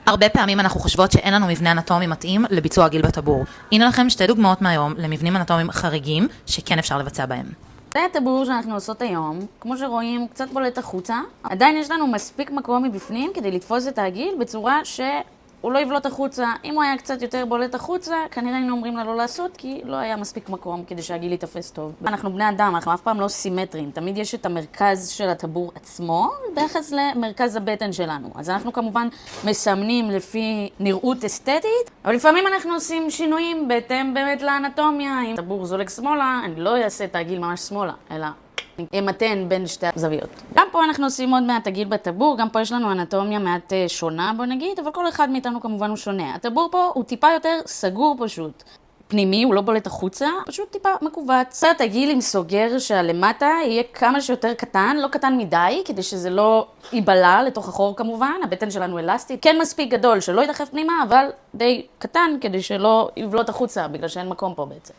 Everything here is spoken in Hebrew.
הרבה פעמים אנחנו חושבות שאין לנו מבנה אנטומי מתאים לביצוע עגיל בטבור. הנה לכם שתי דוגמאות מהיום למבנים אנטומיים חריגים שכן אפשר לבצע בהם. זה הטבור שאנחנו עושות היום, כמו שרואים, קצת בולט החוצה. עדיין יש לנו מספיק מקום מבפנים כדי לתפוס את העגיל בצורה שהוא לא יבלוט החוצה. אם הוא היה קצת יותר בולט החוצה, כנראה היינו אומרים לה לא לעשות, כי לא היה מספיק מקום כדי שהעגיל יתפס טוב. אנחנו בני אדם, אנחנו אף פעם לא סימטריים. תמיד יש את המרכז של הטבור עצמו, ביחס למרכז הבטן שלנו. אז אנחנו כמובן מסמנים לפי נראות אסתטית, אבל לפעמים אנחנו עושים שינויים בהתאם באמת לאנטומיה. אם הטבור זולג שמאלה, אני לא אעשה את העגיל ממש שמאלה, אלא אמתן בין שתי הזוויות. גם פה אנחנו עושים עוד מעט עגיל בטבור, גם פה יש לנו אנטומיה מעט שונה, בוא נגיד, אבל כל אחד מאיתנו כמובן הוא שונה. הטבור פה הוא טיפה יותר סגור פשוט. פנימי, הוא לא בולט החוצה, פשוט טיפה מקובץ. סרט עגיל עם סוגר שהלמטה יהיה כמה שיותר קטן, לא קטן מדי, כדי שזה לא ייבלע לתוך החור כמובן. הבטן שלנו אלסטית, כן מספיק גדול שלא ידחף פנימה, אבל די קטן כדי שלא יבלוט החוצה, בגלל שאין מקום פה בעצם.